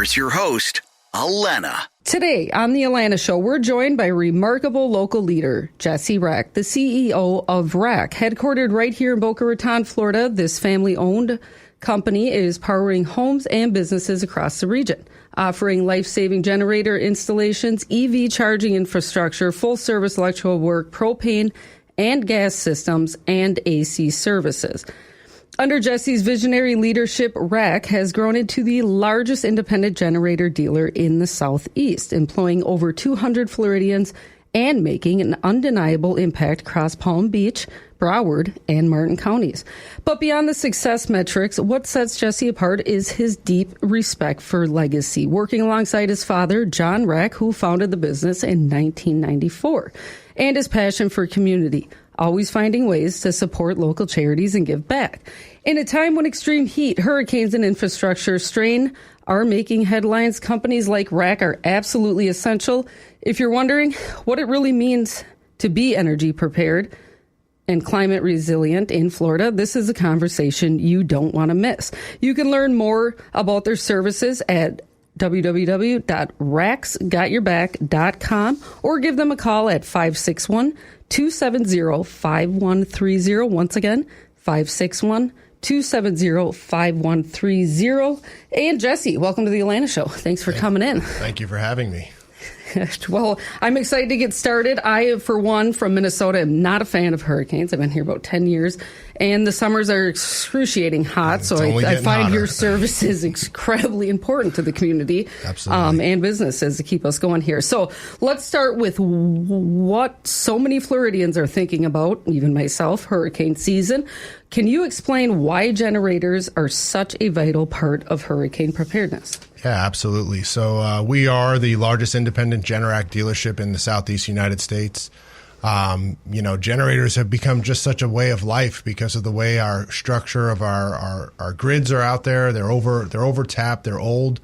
Here's your host, Alana. Today on the Alana Show, we're joined by remarkable local leader, Jesse Rack, the CEO of Rack. Headquartered right here in Boca Raton, Florida, this family-owned company is powering homes and businesses across the region, offering life-saving generator installations, EV charging infrastructure, full-service electrical work, propane and gas systems, and AC services. Under Jesse's visionary leadership, Rack has grown into the largest independent generator dealer in the Southeast, employing over 200 Floridians and making an undeniable impact across Palm Beach, Broward, and Martin counties. But beyond the success metrics, what sets Jesse apart is his deep respect for legacy, working alongside his father, John Rack, who founded the business in 1994, and his passion for community, always finding ways to support local charities and give back. In a time when extreme heat, hurricanes, and infrastructure strain are making headlines, companies like Rack are absolutely essential. If you're wondering what it really means to be energy prepared and climate resilient in Florida, this is a conversation you don't want to miss. You can learn more about their services at www.racksgotyourback.com or give them a call at 561-270-5130. Once again, 561-270-5130. And Jesse, welcome to the Alana Show. Thanks for coming in. Thank you for having me. Well, I'm excited to get started. I, for one, from Minnesota, am not a fan of hurricanes. I've been here about 10 years, and the summers are excruciating hot, so I find hotter. Your service is incredibly important to the community. Absolutely. And businesses to keep us going here. So let's start with what so many Floridians are thinking about, even myself, hurricane season. Can you explain why generators are such a vital part of hurricane preparedness? Yeah, absolutely. So we are the largest independent Generac dealership in the Southeast United States. Generators have become just such a way of life because of the way our structure of our grids are out there. They're overtapped. They're old.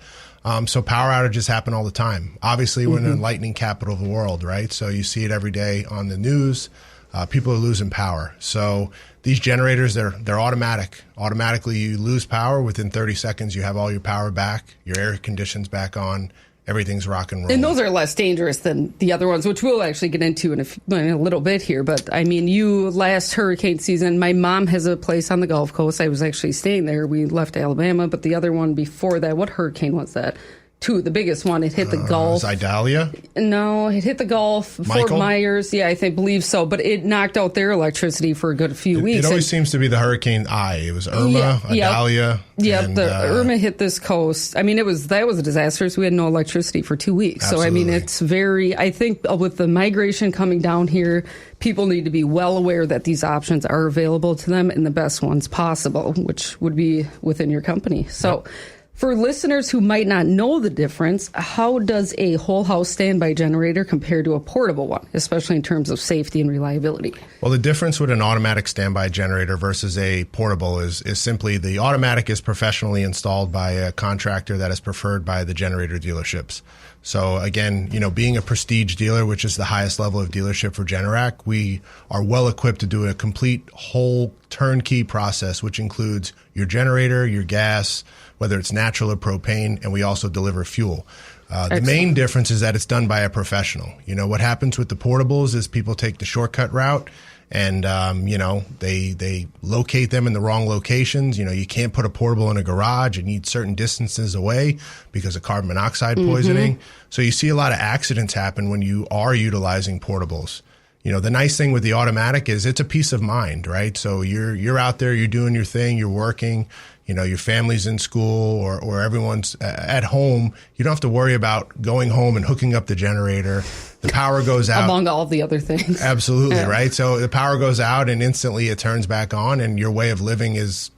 So power outages happen all the time. Obviously, we're in the lightning capital of the world, right? So you see it every day on the news. People are losing power. So these generators, they're automatic. Automatically, you lose power. Within 30 seconds, you have all your power back, your air conditioning's back on, everything's rock and roll. And those are less dangerous than the other ones, which we'll actually get into in a little bit here. But, I mean, last hurricane season, my mom has a place on the Gulf Coast. I was actually staying there. We left Alabama, but the other one before that, what hurricane was that? The biggest one, it hit the Gulf. Idalia? No, it hit the Gulf. Michael? Fort Myers. Yeah, I believe so. But it knocked out their electricity for a good few weeks. It always seems to be the Hurricane I. It was Irma, Idalia. Yep, Irma hit this coast. I mean, that was a disaster. So we had no electricity for 2 weeks. Absolutely. So, I mean, it's I think with the migration coming down here, people need to be well aware that these options are available to them and the best ones possible, which would be within your company. So. Yep. For listeners who might not know the difference, how does a whole house standby generator compare to a portable one, especially in terms of safety and reliability? Well, the difference with an automatic standby generator versus a portable is simply the automatic is professionally installed by a contractor that is preferred by the generator dealerships. So again, being a prestige dealer, which is the highest level of dealership for Generac, we are well equipped to do a complete whole turnkey process, which includes your generator, your gas, whether it's natural or propane, and we also deliver fuel. The main difference is that it's done by a professional. What happens with the portables is people take the shortcut route and, they locate them in the wrong locations. You can't put a portable in a garage. You need certain distances away because of carbon monoxide poisoning. So you see a lot of accidents happen when you are utilizing portables. The nice thing with the automatic is it's a peace of mind, right? So you're out there, you're doing your thing, you're working, your family's in school or everyone's at home. You don't have to worry about going home and hooking up the generator. The power goes out. Among all the other things. Absolutely, yeah. Right? So the power goes out and instantly it turns back on and your way of living is,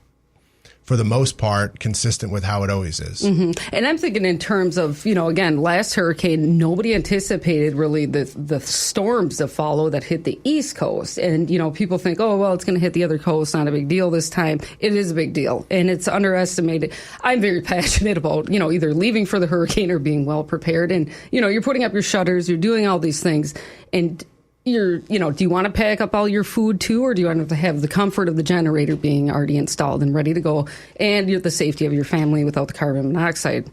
for the most part, consistent with how it always is. And I'm thinking in terms of, again, last hurricane, nobody anticipated really the storms that follow that hit the East Coast. And, people think, oh, well, it's going to hit the other coast. Not a big deal this time. It is a big deal. And it's underestimated. I'm very passionate about, either leaving for the hurricane or being well prepared. And, you're putting up your shutters, you're doing all these things. And do you want to pack up all your food too, or do you want to have the comfort of the generator being already installed and ready to go and the safety of your family without the carbon monoxide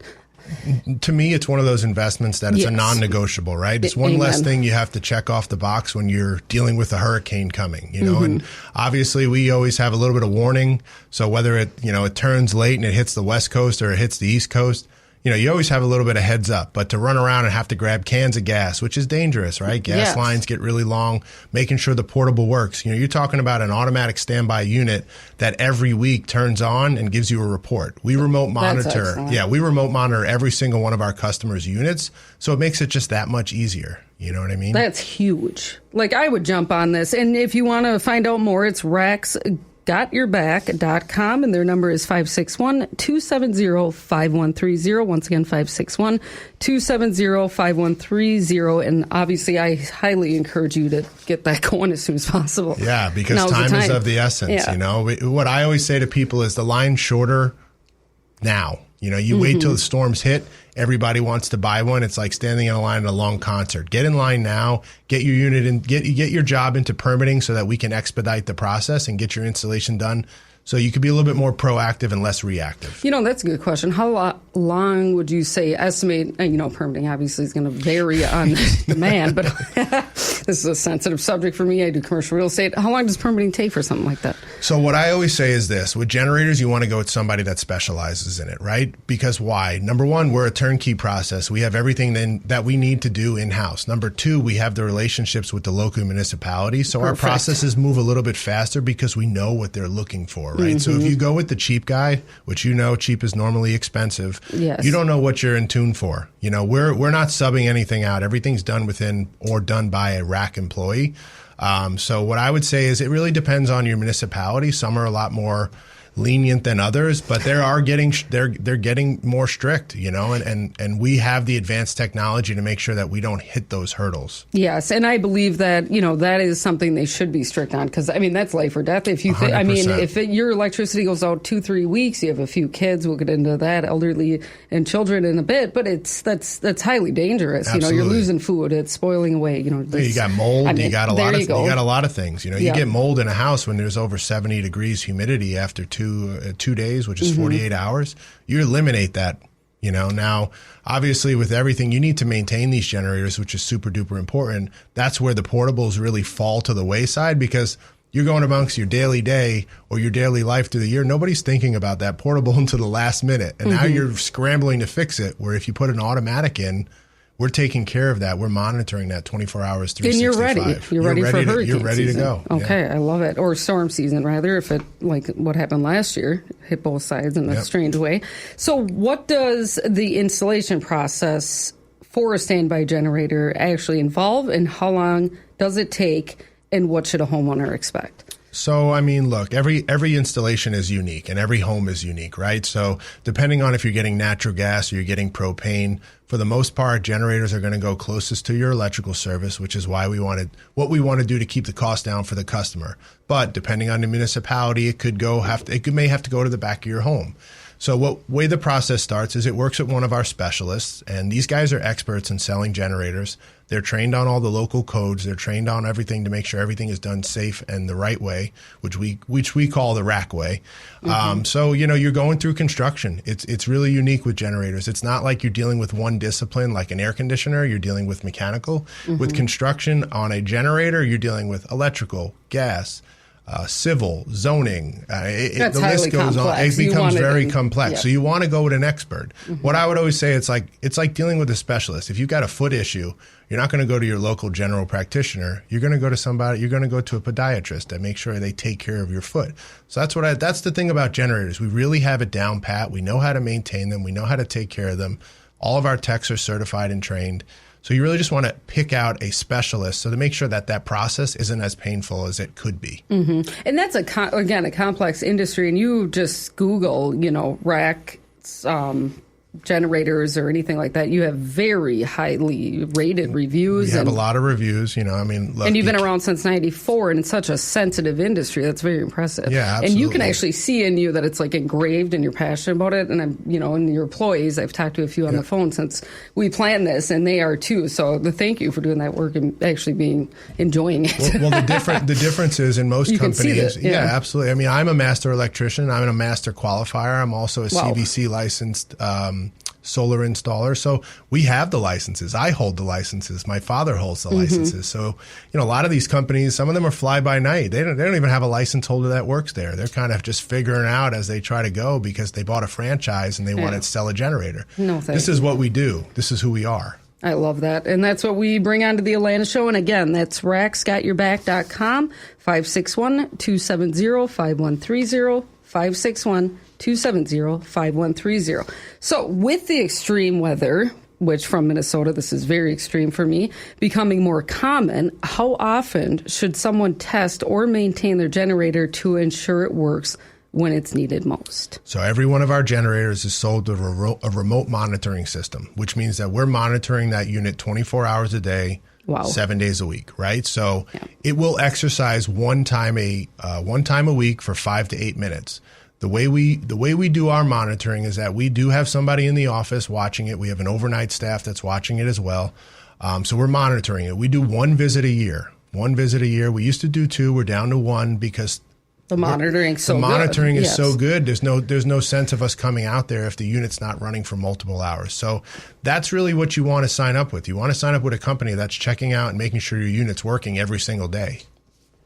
To me, it's one of those investments that it's a non-negotiable, right? It's one less thing you have to check off the box when you're dealing with a hurricane coming, you know, and obviously we always have a little bit of warning. So whether it turns late and it hits the West Coast or it hits the East Coast, you always have a little bit of heads up, but to run around and have to grab cans of gas, which is dangerous, right? Gas lines get really long, making sure the portable works. You're talking about an automatic standby unit that every week turns on and gives you a report. We remote monitor. We remote monitor every single one of our customers' units. So it makes it just that much easier. You know what I mean? That's huge. Like, I would jump on this. And if you want to find out more, it's RACS.yourback.com, and their number is 561-270-5130. Once again, 561-270-5130. And obviously, I highly encourage you to get that going as soon as possible. Yeah, because time is of the essence. Yeah. What I always say to people is the line's shorter now. You wait till the storms hit. Everybody wants to buy one. It's like standing in a line at a long concert. Get in line now. Get your unit in. Get your job into permitting so that we can expedite the process and get your installation done. So you could be a little bit more proactive and less reactive. That's a good question. How long would you say estimate? Permitting obviously is going to vary on demand, but this is a sensitive subject for me. I do commercial real estate. How long does permitting take for something like that? So what I always say is this: with generators, you want to go with somebody that specializes in it, right? Because why? Number one, we're a turnkey process. We have everything that we need to do in-house. Number two, we have the relationships with the local municipalities, so our processes move a little bit faster because we know what they're looking for. Right. So if you go with the cheap guy, which cheap is normally expensive, you don't know what you're in tune for. We're not subbing anything out. Everything's done within or done by a RAC employee. So what I would say is it really depends on your municipality. Some are a lot more lenient than others, but they're getting more strict, and we have the advanced technology to make sure that we don't hit those hurdles. Yes, and I believe that that is something they should be strict on, because that's life or death. If if your electricity goes out 2-3 weeks, you have a few kids. We'll get into that, elderly and children in a bit, but that's highly dangerous. Absolutely. You're losing food, it's spoiling away. You got mold. You got a lot of things. You get mold in a house when there's over 70 degrees humidity after 2 days, which is 48 hours. You eliminate that. Now, obviously, with everything, you need to maintain these generators, which is super duper important. That's where the portables really fall to the wayside, because you're going amongst your daily day or your daily life through the year. Nobody's thinking about that portable until the last minute. And now you're scrambling to fix it, where if you put an automatic in, we're taking care of that. We're monitoring that 24 hours, 365. And you're ready for hurricane You're ready season. To go. Okay, I love it. Or storm season, rather, if it, like what happened last year, hit both sides in a strange way. So what does the installation process for a standby generator actually involve, and how long does it take, and what should a homeowner expect? So, look, every installation is unique and every home is unique, right? So depending on if you're getting natural gas or you're getting propane, for the most part, generators are going to go closest to your electrical service, which is why what we want to do to keep the cost down for the customer. But depending on the municipality, it may have to go to the back of your home. So way the process starts is it works with one of our specialists, and these guys are experts in selling generators. They're trained on all the local codes. They're trained on everything to make sure everything is done safe and the right way, which we call the RAC way. So you're going through construction. It's really unique with generators. It's not like you're dealing with one discipline like an air conditioner. You're dealing with mechanical. With construction on a generator, you're dealing with electrical, gas, civil, zoning. The list goes on. It becomes very complex. Yeah. So you want to go with an expert. What I would always say, it's like dealing with a specialist. If you've got a foot issue, you're not going to go to your local general practitioner. You're going to go to somebody. You're going to go to a podiatrist that makes sure they take care of your foot. So that's the thing about generators. We really have it down pat. We know how to maintain them. We know how to take care of them. All of our techs are certified and trained. So you really just want to pick out a specialist so to make sure that process isn't as painful as it could be. And that's, a complex industry. And you just Google, RAC generators or anything like that. You have very highly rated reviews. We have a lot of reviews, look, and you've been around since 94, and it's such a sensitive industry. That's very impressive. Yeah, absolutely. And you can actually see in you that it's like engraved and you're passionate about it. And and your employees, I've talked to a few on the phone since we planned this, and they are too. So thank you for doing that work and actually enjoying it. Well, the difference is in most companies. Yeah, absolutely. I'm a master electrician. I'm a master qualifier. I'm also a CVC licensed solar installer. So we have the licenses. I hold the licenses. My father holds the licenses. So, a lot of these companies, some of them are fly by night. They don't even have a license holder that works there. They're kind of just figuring out as they try to go because they bought a franchise and they want to sell a generator. No, this is what we do. This is who we are. I love that. And that's what we bring onto the Alana Show. And again, that's racksgotyourback.com, 561-270-5130, 561-270-5130. So with the extreme weather, which from Minnesota, this is very extreme for me, becoming more common, how often should someone test or maintain their generator to ensure it works when it's needed most? So every one of our generators is sold with a remote monitoring system, which means that we're monitoring that unit 24 hours a day, 7 days a week, right? So it will exercise one time a week for 5 to 8 minutes. The way we do our monitoring is that we do have somebody in the office watching it. We have an overnight staff that's watching it as well. So we're monitoring it. We do one visit a year. We used to do 2. We're down to 1 because the monitoring is so good. There's no sense of us coming out there if the unit's not running for multiple hours. So that's really what you want to sign up with. You want to sign up with a company that's checking out and making sure your unit's working every single day.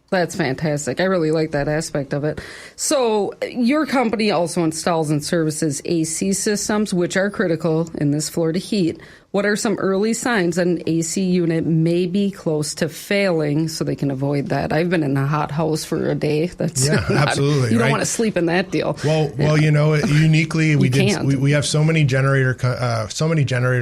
That's fantastic. I really like that aspect of it. So your company also installs and services AC systems, which are critical in this Florida heat. What are some early signs that an AC unit may be close to failing so they can avoid that? I've been in a hot house for a day. That's absolutely. You don't want to sleep in that deal. Well, uniquely we have so many generator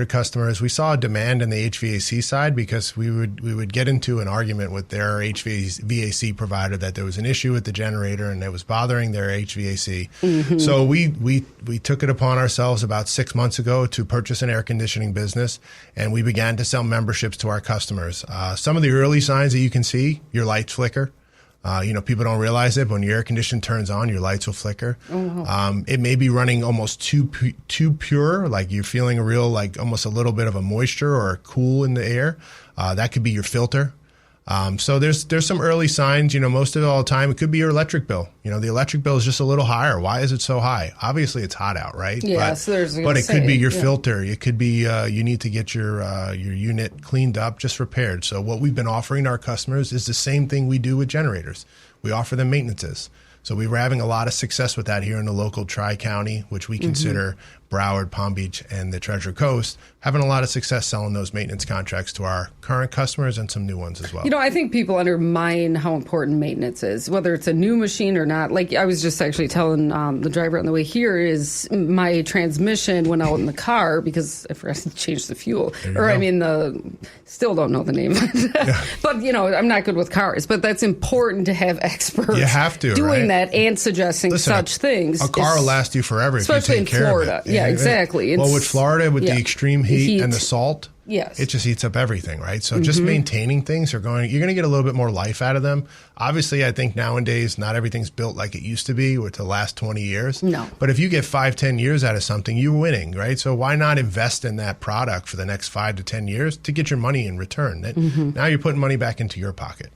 customers. We saw a demand in the HVAC side because we would get into an argument with their HVAC provider that there was an issue with the generator and it was bothering their HVAC. Mm-hmm. So we took it upon ourselves about 6 months ago to purchase an air conditioning business. And we began to sell memberships to our customers. Some of the early signs that you can see, your lights flicker. People don't realize it, but when your air conditioner turns on, your lights will flicker. Oh. It may be running almost too pure, like you're feeling almost a little bit of a moisture or a cool in the air. That could be your filter. So there's some early signs, most of the time it could be your electric bill. The electric bill is just a little higher. Why is it so high? Obviously it's hot out, right? Yes, but it could be your filter. It could be, you need to get your unit cleaned up, just repaired. So what we've been offering our customers is the same thing we do with generators. We offer them maintenances. So we were having a lot of success with that here in the local Tri-County, which we consider Broward, Palm Beach, and the Treasure Coast, having a lot of success selling those maintenance contracts to our current customers and some new ones as well. I think people undermine how important maintenance is, whether it's a new machine or not. Like I was just actually telling the driver on the way here is my transmission went out in the car because I forgot to change the fuel. Still don't know the name. But, I'm not good with cars. But that's important to have experts doing that and suggesting such things. A car will last you forever if you take care of it. Especially in Florida. Yeah, exactly. Well, with Florida, with the extreme heat and the salt, yes, it just heats up everything, right? So just maintaining things you're going to get a little bit more life out of them. Obviously, I think nowadays, not everything's built like it used to be with the last 20 years. No. But if you get 5-10 years out of something, you're winning, right? So why not invest in that product for the next 5 to 10 years to get your money in return? Now you're putting money back into your pocket.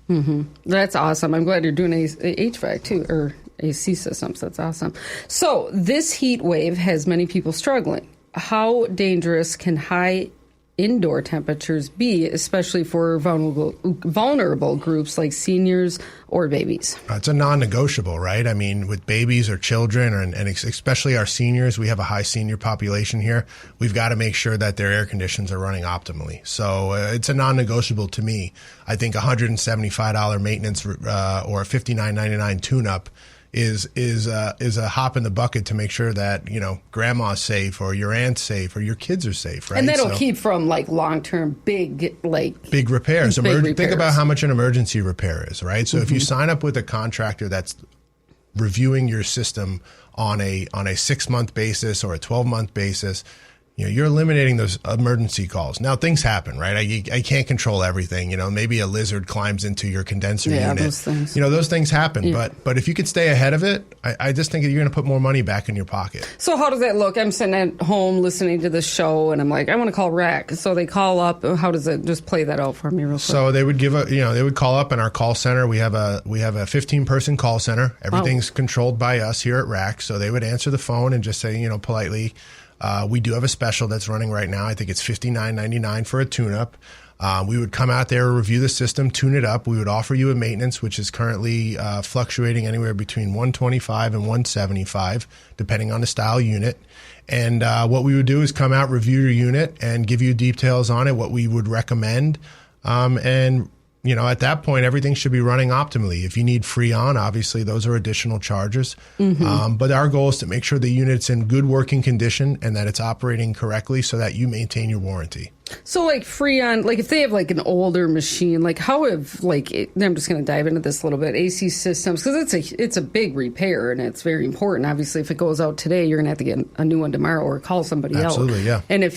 That's awesome. I'm glad you're doing HVAC too, or AC systems. That's awesome. So this heat wave has many people struggling. How dangerous can high indoor temperatures be, especially for vulnerable groups like seniors or babies? It's a non-negotiable, right? I mean, with babies or children, and especially our seniors, we have a high senior population here. We've got to make sure that their air conditions are running optimally. So it's a non-negotiable to me. I think $175 maintenance or a $59.99 tune-up is a hop in the bucket to make sure that grandma's safe or your aunt's safe or your kids are safe, right? And that'll keep from long-term big repairs. Think about how much an emergency repair is, right? So if you sign up with a contractor that's reviewing your system on a 6-month basis or a 12-month basis, you're eliminating those emergency calls. Now, things happen, right? I can't control everything. Maybe a lizard climbs into your condenser unit. Those things. Those things happen. Yeah. But if you could stay ahead of it, I just think you're going to put more money back in your pocket. So how does that look? I'm sitting at home listening to the show, and I'm like, I want to call RAC. So they call up. How does it? Just play that out for me real quick. So they would they would call up in our call center. We have a 15-person call center. Everything's controlled by us here at RAC. So they would answer the phone and just say, politely, We do have a special that's running right now. I think it's $59.99 for a tune-up. We would come out there, review the system, tune it up. We would offer you a maintenance, which is currently fluctuating anywhere between $125 and $175, depending on the style unit. And what we would do is come out, review your unit, and give you details on it, what we would recommend. And at that point, everything should be running optimally. If you need Freon, obviously, those are additional charges. But our goal is to make sure the unit's in good working condition and that it's operating correctly so that you maintain your warranty. So, like, Freon, like, if they have, like, an older machine, like, how have, like, I'm just going to dive into this a little bit, AC systems, because it's a big repair, and it's very important. Obviously, if it goes out today, you're going to have to get a new one tomorrow or call somebody else. Absolutely, yeah. And if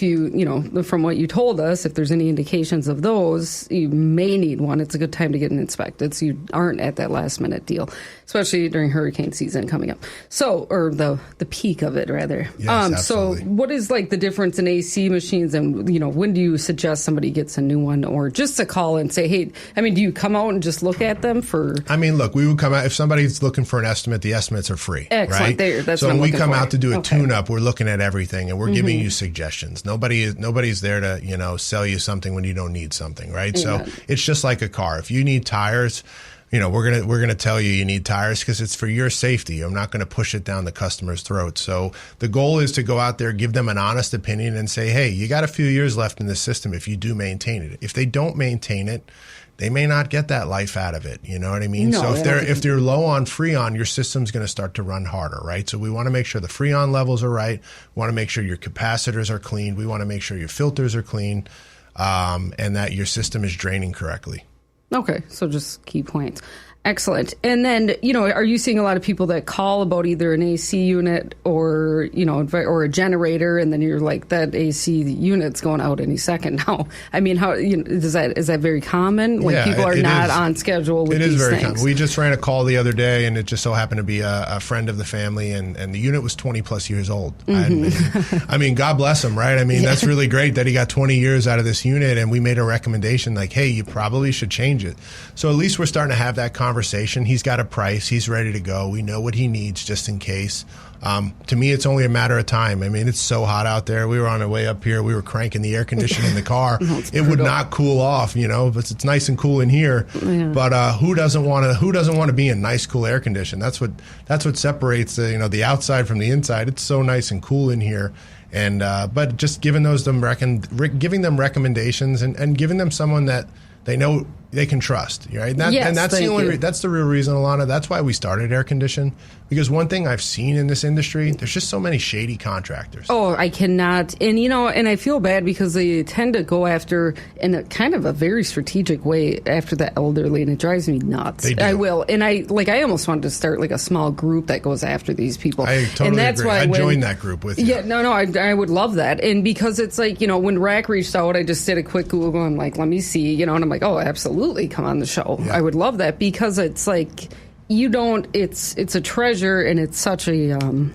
from what you told us, if there's any indications of those, you may need one. It's a good time to get it inspected so you aren't at that last-minute deal, especially during hurricane season coming up. So, or the peak of it, rather. Yes, absolutely. So, what is, like, the difference in AC machines, and, when do you suggest somebody gets a new one, or just to call and say, hey, do you come out and just look at them for? Look, we would come out if somebody's looking for an estimate. The estimates are free. Excellent. Right? That's so what I'm when we come for. out to do a tune-up, we're looking at everything and we're giving you suggestions. Nobody's there to sell you something when you don't need something, right? Amen. So it's just like a car. If you need tires, we're gonna tell you need tires because it's for your safety. I'm not going to push it down the customer's throat. So the goal is to go out there, give them an honest opinion, and say, hey, you got a few years left in the system if you do maintain it. If they don't maintain it, they may not get that life out of it. You know what I mean? No, so if they're low on Freon, your system's going to start to run harder, right? So we want to make sure the Freon levels are right. We want to make sure your capacitors are clean. We want to make sure your filters are clean, and that your system is draining correctly. Okay, so just key points. Excellent. And then, are you seeing a lot of people that call about either an AC unit or, or a generator, and then you're like, that AC unit's going out any second now? How is that very common? Like, people are not on schedule with these things? It is very common. We just ran a call the other day, and it just so happened to be a friend of the family, and the unit was 20 plus years old. God bless him, right? That's really great that he got 20 years out of this unit, and we made a recommendation like, hey, you probably should change it. So at least we're starting to have that conversation. He's got a price. He's ready to go. We know what he needs just in case. To me, it's only a matter of time. It's so hot out there. We were on our way up here. We were cranking the air conditioning in the car. It would not cool off, but it's nice and cool in here. Yeah. But who doesn't want to be in nice, cool air condition? That's what separates the outside from the inside. It's so nice and cool in here. And but just giving them recommendations and giving them someone that they know they can trust, right? That's the real reason, Alana. That's why we started air condition. Because one thing I've seen in this industry, there's just so many shady contractors. Oh, I cannot. And, and I feel bad because they tend to go after, in a kind of a very strategic way, after the elderly, and it drives me nuts. They do. I will. And I almost wanted to start like a small group that goes after these people. I totally and that's agree. Why I'd join that group with you. Yeah, no, I would love that. And because it's like, when RAC reached out, I just did a quick Google. I'm like, let me see, and I'm like, oh, absolutely, come on the show. Yeah. I would love that because it's like, it's a treasure, and it's such a,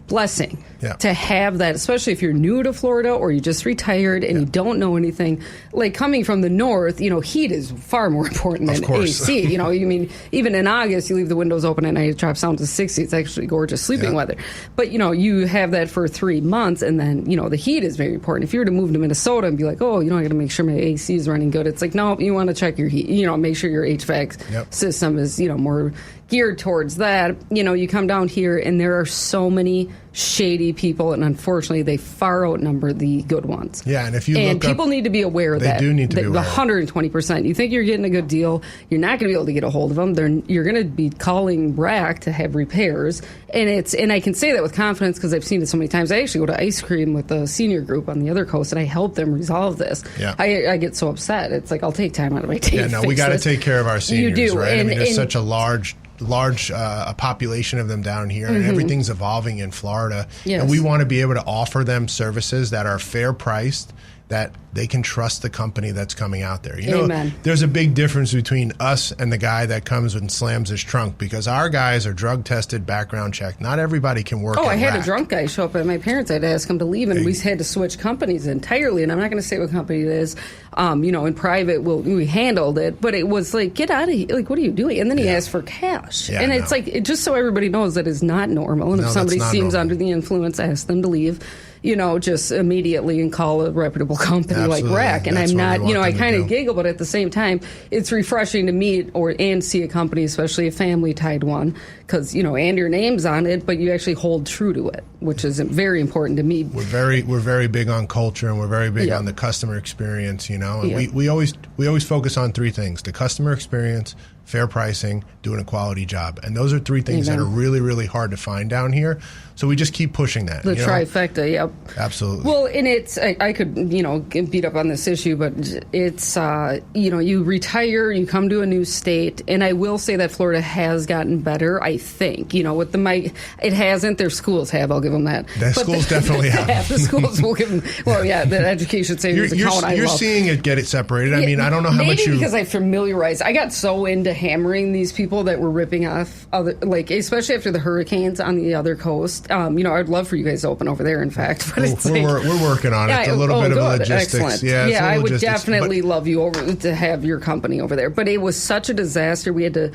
blessing to have that, especially if you're new to Florida or you just retired and you don't know anything. Like, coming from the north, heat is far more important than AC. Even in August, you leave the windows open at night, it drops down to 60. It's actually gorgeous sleeping weather. But, you have that for 3 months, and then, the heat is very important. If you were to move to Minnesota and be like, oh, I got to make sure my AC is running good, it's like, no, you want to check your heat, make sure your HVAC system is, more geared towards that. You come down here and there are so many shady people, and unfortunately they far outnumber the good ones. Yeah, and if you look people need to be aware of that. They do need to be aware. 120%. You think you're getting a good deal, you're not going to be able to get a hold of them. You're going to be calling RAC to have repairs, and I can say that with confidence because I've seen it so many times. I actually go to ice cream with the senior group on the other coast, and I help them resolve this. Yeah. I get so upset. It's like, I'll take time out of my day. Yeah, no, we got to take care of our seniors. You do, right? There's such a large a population of them down here, and everything's evolving in Florida. Yes. And we want to be able to offer them services that are fair priced that they can trust the company that's coming out there. Amen. There's a big difference between us and the guy that comes and slams his trunk, because our guys are drug tested, background checked. Not everybody can work. I had rack. a drunk guy show up at my parents. I had to ask him to leave, and we had to switch companies entirely. And I'm not going to say what company it is. In private, we handled it, but it was like, get out of here! Like, what are you doing? And then he asked for cash, and it's like, just so everybody knows that is not normal. And if somebody seems under the influence, ask them to leave. Just immediately and call a reputable company like Rack. And I'm not, I kind of giggle, but at the same time, it's refreshing to meet and see a company, especially a family-tied one, because, and your name's on it, but you actually hold true to it, which is very important to me. We're very big on culture, and we're very big on the customer experience, and we always focus on three things: the customer experience, fair pricing, doing a quality job. And those are three things that are really, really hard to find down here. So we just keep pushing that. The trifecta, yep. Absolutely. Well, and it's, I could, get beat up on this issue, but it's, you retire, you come to a new state, and I will say that Florida has gotten better, I think. With it hasn't, their schools have, I'll give them that. Schools definitely have. The schools will give them, the education savings account You're seeing it get it separated. I mean, I don't know how much Maybe because I familiarized, I got so into hammering these people that were ripping off other, especially after the hurricanes on the other coast. I'd love for you guys to open over there, in fact. But we're working on it. It's a little bit of a logistics. Excellent. Yeah, I would definitely love you to have your company over there. But it was such a disaster. We had to.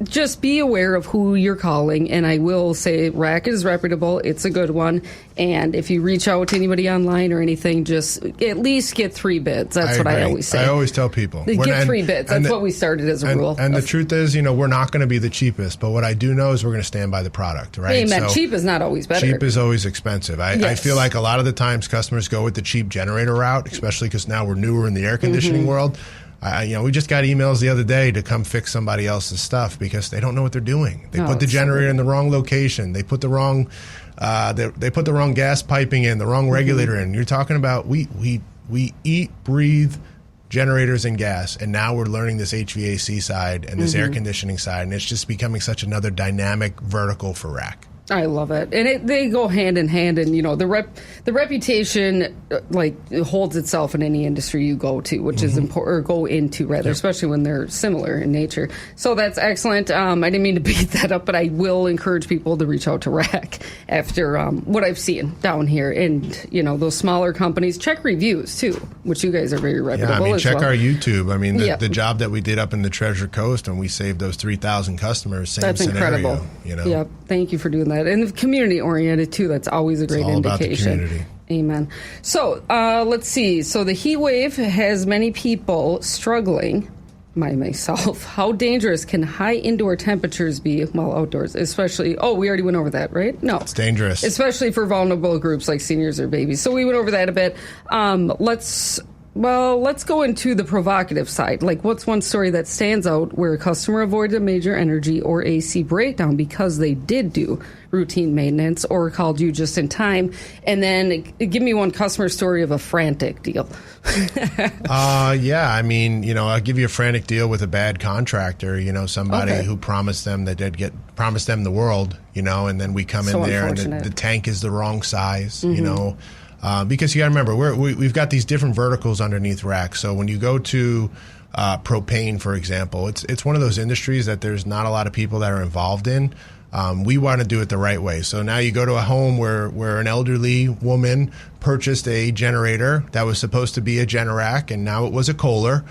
Just be aware of who you're calling, and I will say Rack is reputable. It's a good one, and if you reach out to anybody online or anything, just at least get 3 bids. That's what I always say. I always tell people. Get 3 bids. That's what we started as a rule. And the truth is, we're not going to be the cheapest, but what I do know is we're going to stand by the product, right? Amen. So cheap is not always better. Cheap is always expensive. I feel like a lot of the times customers go with the cheap generator route, especially because now we're newer in the air conditioning world. We just got emails the other day to come fix somebody else's stuff because they don't know what they're doing. They put the generator in the wrong location. They put the wrong they put the wrong gas piping in, the wrong regulator in. You're talking about we eat, breathe generators and gas, and now we're learning this HVAC side and this air conditioning side, and it's just becoming such another dynamic vertical for Rack. I love it, and they go hand in hand. And the reputation holds itself in any industry you go to, which is important, or go into rather, especially when they're similar in nature. So that's excellent. I didn't mean to beat that up, but I will encourage people to reach out to Rack after what I've seen down here. And those smaller companies, check reviews too, which you guys are very reputable. Yeah, check our YouTube. I mean, the job that we did up in the Treasure Coast, and we saved those 3,000 customers. Same that's scenario, incredible. Yep. Thank you for doing that. And community oriented too. That's always a great indication. About the community. Amen. So let's see. So the heat wave has many people struggling. Myself. How dangerous can high indoor temperatures be while outdoors? Especially, we already went over that, right? No, it's dangerous. Especially for vulnerable groups like seniors or babies. So we went over that a bit. Let's go into the provocative side. What's one story that stands out where a customer avoided a major energy or AC breakdown because they did do routine maintenance or called you just in time? And then give me one customer story of a frantic deal. I mean, I'll give you a frantic deal with a bad contractor, somebody who promised them that they'd promised them the world, and then we come in there and the tank is the wrong size, because you got to remember, we've got these different verticals underneath Rack. So when you go to propane, for example, it's one of those industries that there's not a lot of people that are involved in. We want to do it the right way. So now you go to a home where an elderly woman purchased a generator that was supposed to be a Generac, and now it was a Kohler.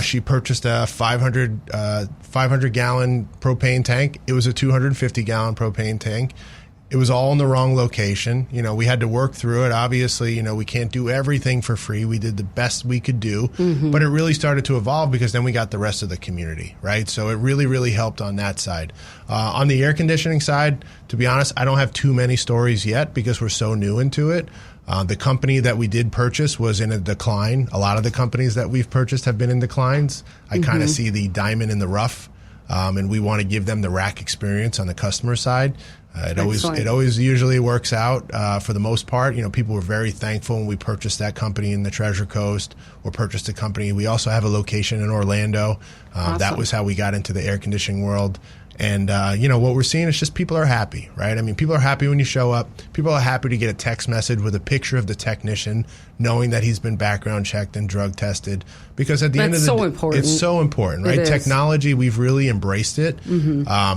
She purchased a 500 gallon propane tank. It was a 250 gallon propane tank. It was all in the wrong location. We had to work through it. Obviously, we can't do everything for free. We did the best we could do, but it really started to evolve because then we got the rest of the community, right? So it really, really helped on that side. On the air conditioning side, to be honest, I don't have too many stories yet because we're so new into it. The company that we did purchase was in a decline. A lot of the companies that we've purchased have been in declines. I kind of see the diamond in the rough, and we want to give them the Rack experience on the customer side. It always usually works out for the most part. People were very thankful when we purchased that company in the Treasure Coast or purchased a company. We also have a location in Orlando. Awesome. That was how we got into the air conditioning world. And, what we're seeing is just people are happy, right? I mean, people are happy when you show up. People are happy to get a text message with a picture of the technician, knowing that he's been background checked and drug tested. Because at the end of the day, important. It's so important, right? Technology, we've really embraced it.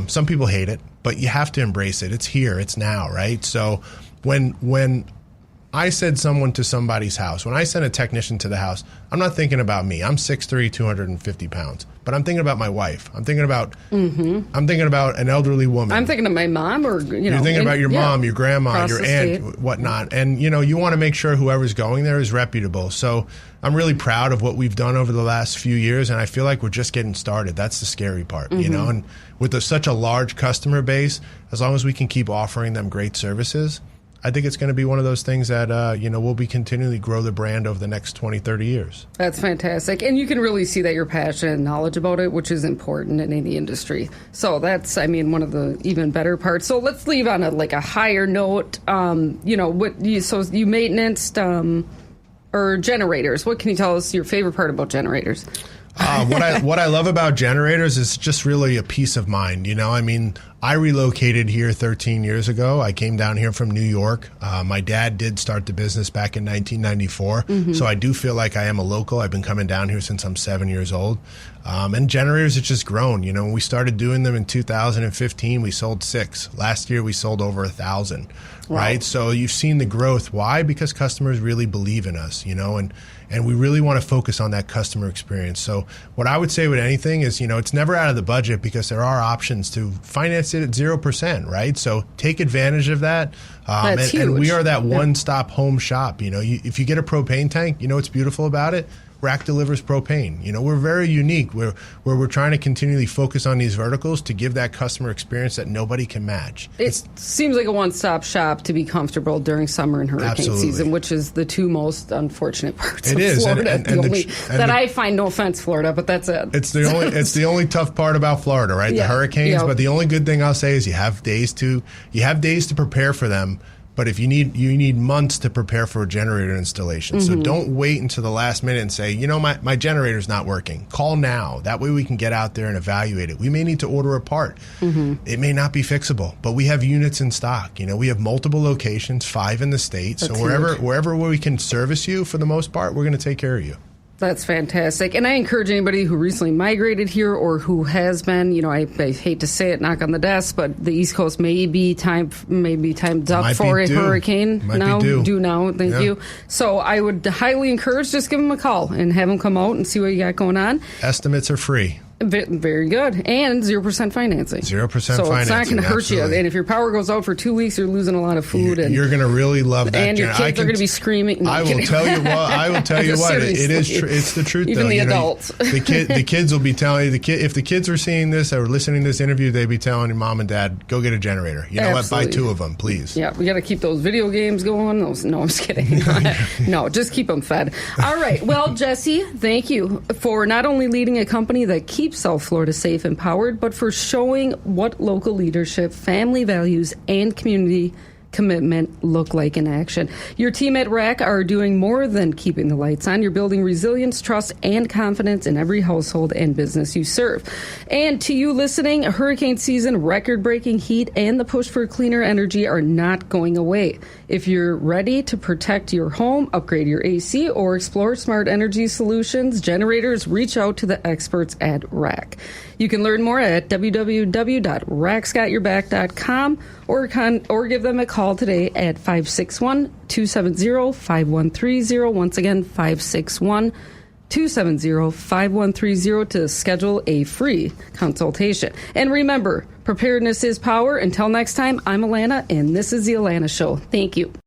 Some people hate it, but you have to embrace it. It's here. It's now, right? So when I send someone to somebody's house, when I send a technician to the house, I'm not thinking about me. I'm 6'3", 250 pounds. But I'm thinking about my wife. I'm thinking about an elderly woman. I'm thinking of my mom, or you're thinking about your mom, your grandma, your aunt, whatnot. And you want to make sure whoever's going there is reputable. So I'm really proud of what we've done over the last few years, and I feel like we're just getting started. That's the scary part, And with such a large customer base, as long as we can keep offering them great services, I think it's going to be one of those things that, we'll be continually grow the brand over the next 20, 30 years. That's fantastic. And you can really see that you're passionate and knowledge about it, which is important in any industry. So that's, one of the even better parts. So let's leave on a higher note. You maintenance or generators. What can you tell us your favorite part about generators? What I love about generators is just really a peace of mind. I relocated here 13 years ago. I came down here from New York. My dad did start the business back in 1994. So I do feel like I am a local. I've been coming down here since I'm 7 years old. And generators have just grown. When we started doing them in 2015, we sold 6. Last year, we sold over 1,000. Wow. Right? So you've seen the growth. Why? Because customers really believe in us, and we really want to focus on that customer experience. So what I would say with anything is, it's never out of the budget because there are options to finance it at 0%, right? So take advantage of that. And we are that one-stop home shop. If you get a propane tank, what's beautiful about it? Rack delivers propane. We're very unique. Where we're trying to continually focus on these verticals to give that customer experience that nobody can match. It seems like a one-stop shop to be comfortable during summer and hurricane season, which is the two most unfortunate parts of Florida. That I find, no offense, Florida, but that's it. It's the only tough part about Florida, right? The hurricanes. Yep. But the only good thing I'll say is you have days to prepare for them. But if you need months to prepare for a generator installation. So don't wait until the last minute and say, my generator's not working. Call now. That way we can get out there and evaluate it. We may need to order a part. It may not be fixable, but we have units in stock. We have multiple locations, 5 in the state. So wherever we can service you, for the most part, we're going to take care of you. That's fantastic. And I encourage anybody who recently migrated here or who has been, I hate to say it, knock on the desk, but the East Coast may be timed up for a hurricane now. Thank you. So I would highly encourage, just give them a call and have them come out and see what you got going on. Estimates are free. Very good. And 0% financing. 0% financing. So it's not going to hurt you. And if your power goes out for 2 weeks, you're losing a lot of food. You're going to really love that. And your kids are going to be screaming. I will tell you what. It's the truth, even though. The adults. The kids will be telling you, if the kids were seeing this or listening to this interview, they'd be telling your mom and dad, go get a generator. You know what? Buy 2 of them, please. Yeah, we got to keep those video games going. No, I'm just kidding. No, just keep them fed. All right. Well, Jesse, thank you for not only leading a company that keeps South Florida safe and powered, but for showing what local leadership, family values, and community commitment look like in action. Your team at RAC are doing more than keeping the lights on. You're building resilience, trust, and confidence in every household and business you serve. And to you listening, hurricane season, record-breaking heat, and the push for cleaner energy are not going away. If you're ready to protect your home, upgrade your AC, or explore smart energy solutions, generators, reach out to the experts at RAC. You can learn more at www.racsgotyourback.com or give them a call today at 561-270-5130. Once again, 561-270-5130 to schedule a free consultation. And remember, preparedness is power. Until next time, I'm Alana, and this is The Alana Show. Thank you.